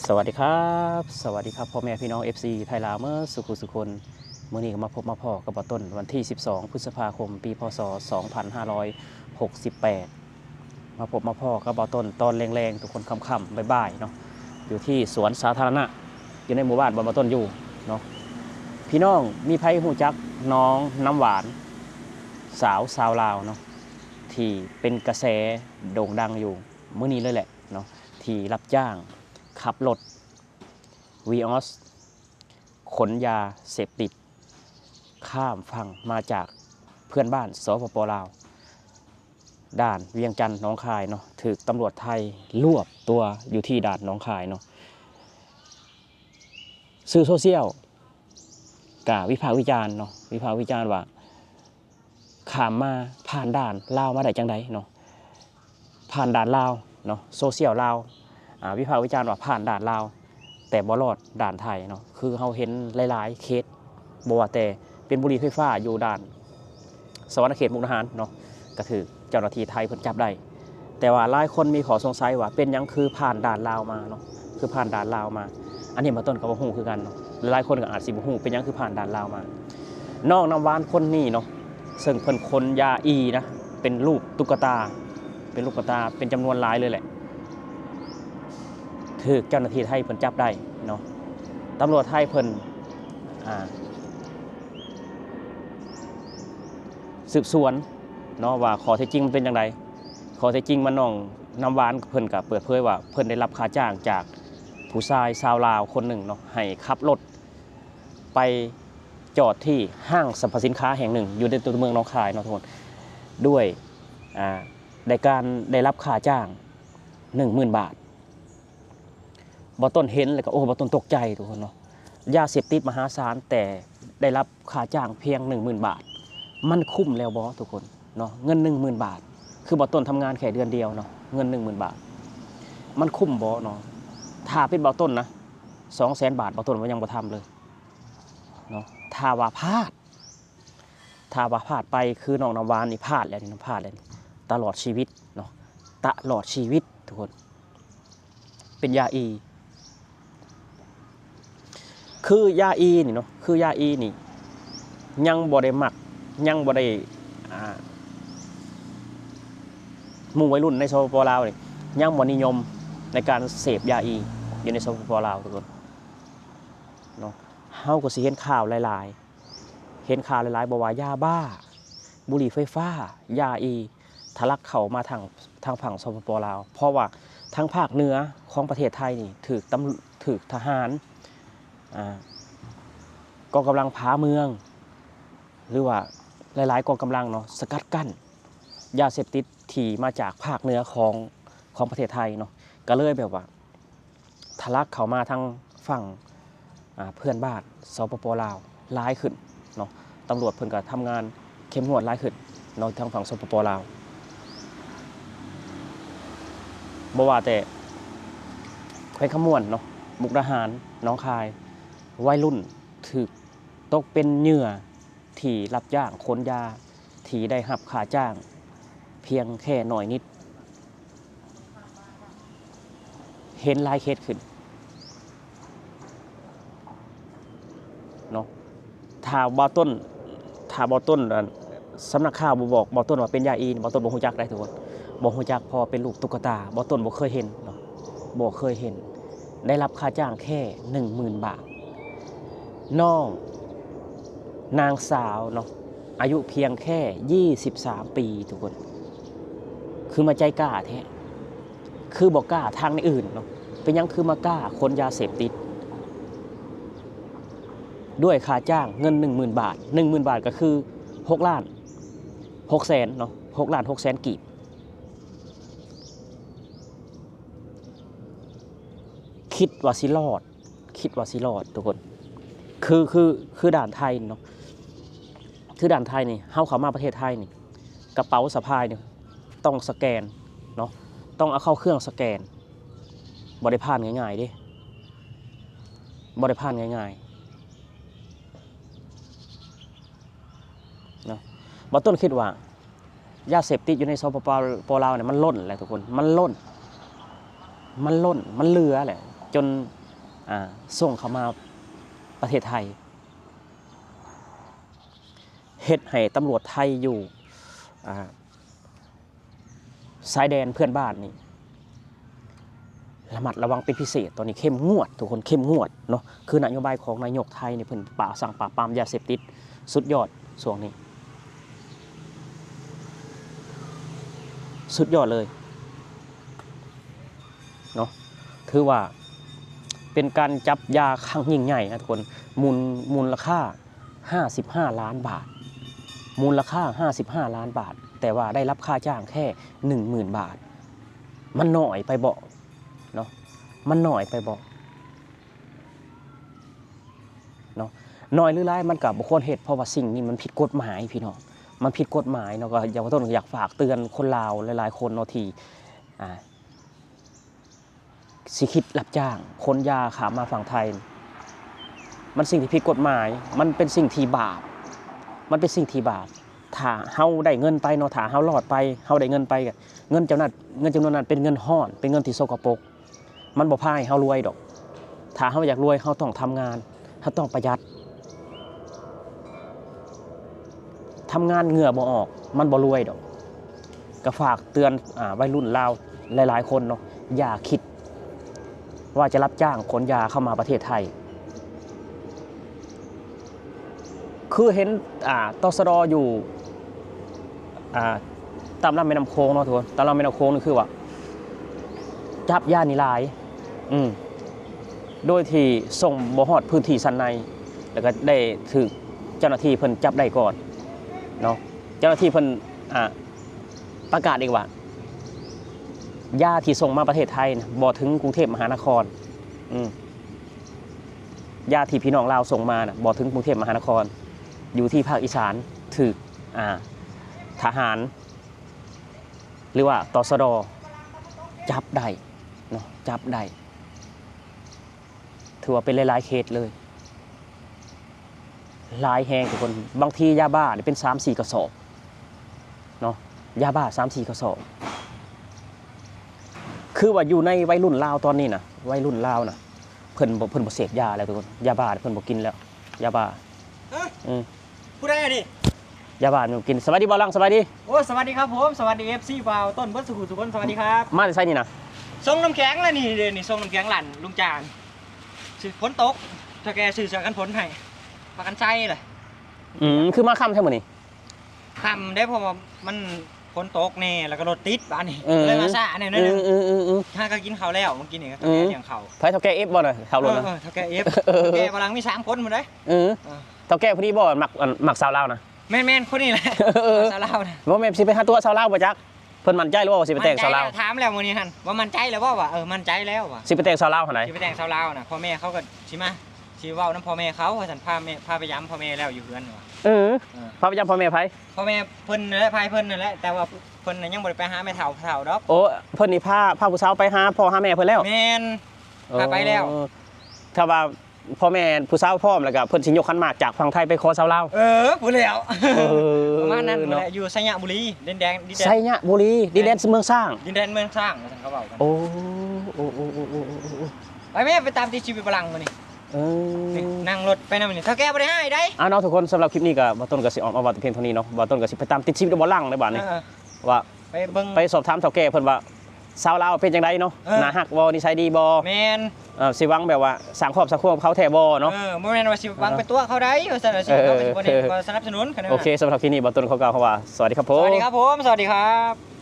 สวัสดีครับสวัสดีครับพ่อแม่พี่น้อง FC ไทยลาวเมื่อสุขุสุคนเมื่อนี้ก็มาพบมาพ่อกับต้นวันที่12พฤษภาคมปีพศ2568มาพบมาพ่อกับต้นตอนแรงๆทุกคนค่ำๆบ่ายๆเนาะอยู่ที่สวนสาธารณะอยู่ในหมู่บ้านบ่ต้นอยู่เนาะพี่น้องมีไผฮู้จักน้องน้ำหวานสาวลาวเนาะที่เป็นกระแสโด่งดังอยู่มื้อนี้เลยแหละเนาะที่รับจ้างขับรถวีออสขนยาเสพติดข้ามฝั่งมาจากเพื่อนบ้านสปปลาวด่านเวียงจันทน์หนองคายเนาะถูกตำรวจไทยรวบตัวอยู่ที่ด่านหนองคายเนาะสื่อโซเชียลกะวิพากษ์วิจารณ์เนาะวิพากษ์วิจารณ์ว่าข้ามมาผ่านด่านลาวมาได้จังใดเนาะผ่านด่านลาวเนาะโซเชียลลาววิพากษ์วิจารณ์ว่าผ่านด่านลาวแต่บ่รอดด่านไทยเนาะคือเราเห็นหลายๆเคสบ่ว่าแต่เป็นบุหรี่ไฟฟ้าอยู่ด่านสวรรณเขตมุกดาหารเนาะก็คือเจ้าหน้าที่ไทยเพิ่นจับได้แต่ว่าหลายคนมีข้อสงสัยว่าเป็นหยังคือผ่านด่านลาวมาเนาะคือผ่านด่านลาวมาอันนี้มาต้นก็บ่ฮู้คือกันเนาะหลายคนก็อาจสิบ่ฮู้เป็นหยังคือผ่านด่านลาวมาน้องน้ำหวานคนนี้เนาะซึ่งเพิ่นคนยาอีนะเป็นรูปตุ๊กตาเป็นลูกตาเป็นจำนวนหลายเลยแหละถูกเจ้าหน้าที่ไทยเพิ่นจับได้เนาะตำรวจไทยเพิ่นสืบสวนเนาะว่าข้อเท็จจริงมันเป็นอย่างไรข้อเท็จจริงมันน้องน้ำหวานเพิ่นก็เปิดเผยว่าเพิ่นได้รับค่าจ้างจากผู้ชายชาวลาวคนหนึ่งเนาะให้ขับรถไปจอดที่ห้างสรรพสินค้าแห่งหนึ่งอยู่ในตัวเมืองหนองคายเนาะทุกคนด้วยได้รับค่าจ้าง 10,000 บาทบ่ต้นเห็นแล้วก็โอ้บ่ต้นตกใจทุกคนเนาะยาเสพติดมหาศาลแต่ได้รับค่าจ้างเพียง 10,000 บาทมันคุ้มแล้วบ่ทุกคนเนาะเงิน 10,000 บาทคือบ่ต้นทำงานแค่เดือนเดียวเนาะเงิน 10,000 บาทมันคุ้มบ่เนาะถ้าเป็นบ่ต้นนะ200,000 บาทบ่ต้นว่ายังบ่ทำเลยเนาะถ้าว่าพลาดไปคือน้องน้ำหวานนี่พลาดแล้วนี่พลาดแล้วนี่ตลอดชีวิตเนาะตลอดชีวิตทุกคนเป็นยาอีคือยาอีนี่เนาะคือยาอีนี่ยังบ่ได้มักยังบ่ได้หมู่วัยรุ่นในสปปลาวนี่ยังบ่นิยมในการเสพยาอีอยู่ในสปปลาวทุกคนเนาะเฮาก็สิเห็นข่าวหลายๆบ่ว่ายาบ้าบุหรี่ไฟฟ้ายาอีทะลักเข้ามาทางฝั่งสปปลาวเพราะว่าทางภาคเหนือของประเทศไทยนี่ถูกทหารกองกำลังผาเมืองหรือว่าหลายๆกองกำลังเนาะสกัดกั้นยาเสพติดที่มาจากภาคเหนือของประเทศไทยเนาะก็เลยแบบว่าทะลักเข้ามาทางฝั่งเพื่อนบ้านสปปลาวหลายขึ้นเนาะตำรวจเพิ่นก็ทำงานเข้มงวดหลายขึ้นเนาะทางฝั่งสปปลาวบ่ว่าแต่แขวงขมวนเนาะมุกดาหารหนองคายวัยรุ่นถูกตกเป็นเหยื่อที่รับจ้างขนยาที่ได้รับค่าจ้างเพียงแค่น้อยนิดเห็นหลายเคสขึ้นเนาะถ้าบ่ต้นสำนักข่าวบ่บอกบ่ต้นว่าเป็นยาอีบ่ต้นบ่ฮู้จักได้ทุกคนบ่ฮู้จักเพราะเป็นลูกตุ๊กตาบ่ต้นบ่เคยเห็นเนาะบ่เคยเห็นได้รับค่าจ้างแค่ 10,000 บาทน้องนางสาวเนาะอายุเพียงแค่23 ปีทุกคนคือมาใจกล้าแท้คือบ่กล้าทางในอื่นเนาะเป็นหยังคือมากล้าขนยาเสพติดด้วยค่าจ้างเงิน 10,000 บาท 10,000 บาทก็คือ6ล้าน6แสนเนาะ6ล้าน6แสนกีบคิดว่าสิรอดทุกคนคือด่านไทยเนาะคือด่านไทยนี่เฮาเข้ามาประเทศไทยนี่กระเป๋าสะพายนี่ต้องสแกนเนาะต้องเอาเข้าเครื่องสแกนบ่ได้ผ่านง่ายๆเด้บ่ได้ผ่านง่ายๆเนาะบ่ต้นคิดว่ายาเสพติดอยู่ในสปปลาวเนี่ยมันล้นแหละทุกคนมันล้นมันเหลือแหละ จนส่งเขามาประเทศไทยเฮ็ดให้ตำรวจไทยอยู่ชายแดนเพื่อนบ้านนี่ระมัดระวังเป็นพิเศษตอนนี้เข้มงวดทุกคนเข้มงวดเนาะคือนโยบายของนายกไทยนี่เพิ่นสั่งปราบปรามยาเสพติดสุดยอดช่วงนี้สุดยอดเลยเนาะถือว่าเป็นการจับยาครั้งยิ่งใหญ่นะทุกคนมูลค่า55 ล้านบาทมูลค่า55 ล้านบาทแต่ว่าได้รับค่าจ้างแค่ 10,000 บาทมันหน่อยไปบอกเนาะมันหน่อยไปบอกเนาะน้อยหรือไรมันกับบุคคลเหตุเพราะว่าสิ่งนี้มันผิดกฎหมายพี่น้องมันผิดกฎหมายเนาะก็อยากฝากเตือนคนลาวหลายๆคนเนาะที่สิคิดรับจ้างคนยาขามาฝั่งไทยมันสิ่งที่ผิดกฎหมายมันเป็นสิ่งที่บาปมันเป็นสิ่งที่บาปถ้าเฮาได้เงินไปเนาะถ้าเฮารอดไปเฮาได้เงินไปเงินจำนวนนั้นเป็นเงินห้อนเป็นเงินที่สกปรกมันบ่พาให้เฮารวยดอกถ้าเฮาอยากรวยเฮาต้องทำงานเฮาต้องประหยัดทำงานเหงื่อบ่ออกมันบ่รวยดอกก็ฝากเตือนวัยรุ่นลาวหลายๆคนเนาะอย่าคิดว่าจะรับจ้างขนยาเข้ามาประเทศไทยคือเห็นตสดอยู่ตามลำแม่น้ำโขงเนาะทุกคนตามลำแม่น้ำโขงนี่คือว่าจับยานิลายโดยที่ส่งบ่ฮอดพื้นที่สันในแล้วก็ได้ถูกเจ้าหน้าที่เพิ่นจับได้ก่อนเนาะเจ้าหน้าที่เพิ่นประกาศเองว่ายาที่ส่งมาประเทศไทยนะบ่ถึงกรุงเทพมหานครยาที่พี่น้องลาวส่งมานะบ่ถึงกรุงเทพมหานครอยู่ที่ภาคอีสานถูกทหารหรือว่าตสดจับได้เนาะจับได้ถือว่าเป็นหลายๆเคสเลยหลายแห่งทุกคนบางทียาบ้าเป็น 3-4 กระสอบเนาะยาบ้า 3-4 กระสอบคือว่าอยู่ในวัยรุ่นลาวตอนนี้นะวัยรุ่นลาวนะเพิ่นบ่เสพยาแล้วทุกคนยาบ้าเพิ่นบ่กินแล้วยาบ้าผู้ใดดิยาบ้ามันกินสวัสดีบ่าวลังสวัสดีโอ้สวัสดีครับผมสวัสดี FC บ่าวต้นเบิดสุขุทุกคนสวัสดีครับมาจากไสนี่นะส่งน้ำแข็งแล้วนี่เด้นี่ส่งน้ำแข็งหลั่นลุงจานซื้อฝนตกถ้าแกซื้อเสื้อกันฝนให้ประกันใจเลยคือมาค่ำใช่มื้อนี้ค่ำได้เพราะว่ามันฝนตกแน่แล้วก็รถติดบ้านนี่เลยมาซ่าแน่นึงถ้าก็กินข้าวแล้วเมื่อกี้นี่ก็เลี้ยงข้าวไผเฒ่าแก่ F บ่น่ะข้าวรถน่ะเฒ่าแก่ F แกบ่ลังมี3คนหมดเด้เฒ่าแก่ผู้นี้บ่มักสาวลาวนะแม่นๆคนนี้แหละสาวลาวนะบ่แม่นสิไปหาตัวสาวลาวบ่จักเพิ่นมั่นใจหรือว่าสิไปแต่งสาวลาวถามแล้วมื้อนี้หั่นว่ามั่นใจแล้วบ่ว่ามั่นใจแล้วว่ะสิไปแต่งสาวลาวหั่นไหนสิไปแต่งสาวลาวน่ะพ่อแม่เขาก็สิมาสิเว้านำพ่อแม่เขาว่าซั่นพาไปย้ำพ่อแม่แล้วอยู่เฮือนว่ะพาไปย้ำพ่อแม่ไผพ่อแม่เพิ่นนั่นแหละพายเพิ่นนั่นแหละแต่ว่าเพิ่นยังบ่ได้ไปหาแม่เฒ่าดอกโอ้เพิ่นนี่พาผู้สาวไปหาพ่อหาแม่เพิ่นแล้วแม่นพาไปแล้วถ้าว่าพ่อแม่ผู้สาวพร้อมแล้วก็เพิ่นสิยกขันหมากจากฝั่งไทยไปขอสาวลาวพูดแล้วประมาณนั้นแหละอยู่ไสยะบุรีดินแดงไสยะบุรีดินแดนเมืองสร้างดินแดนเมืองสร้างเขาเว้ากันโอ้ไปแม่ไปตามที่ชีวิตพลังมื้อนี้นั่งรถไปนำนี่ถ้าแกบ่ได้ให้ได้เนาะทุกคนสำหรับคลิปนี้ก็บ่ต้นก็สิออกมาว่าแต่เพียงเท่านี้เนาะบ่ต้นก็สิไปตามติดชีวิตบ่ลังในบ้านนี้ว่าไปเบิ่งไปสอบถามเฒ่าแก่เพิ่นว่าสาวลาวเป็นจังไดเนาะน่าฮักบ่นิสัยดีบ่แม่นสิวังแบบว่าสร้างครอบครัวเขาแท้บ่เนาะบ่แม่นว่าสิวังเป็นตัวเขาได้ว่าซั่นสิเขาบ่ได้สนับสนุนโอเคสำหรับคลิปนี้บ่ต้นขอกล่าวคำว่าสวัสดีครับผมสวัสดีครับผมสวัสดีครับ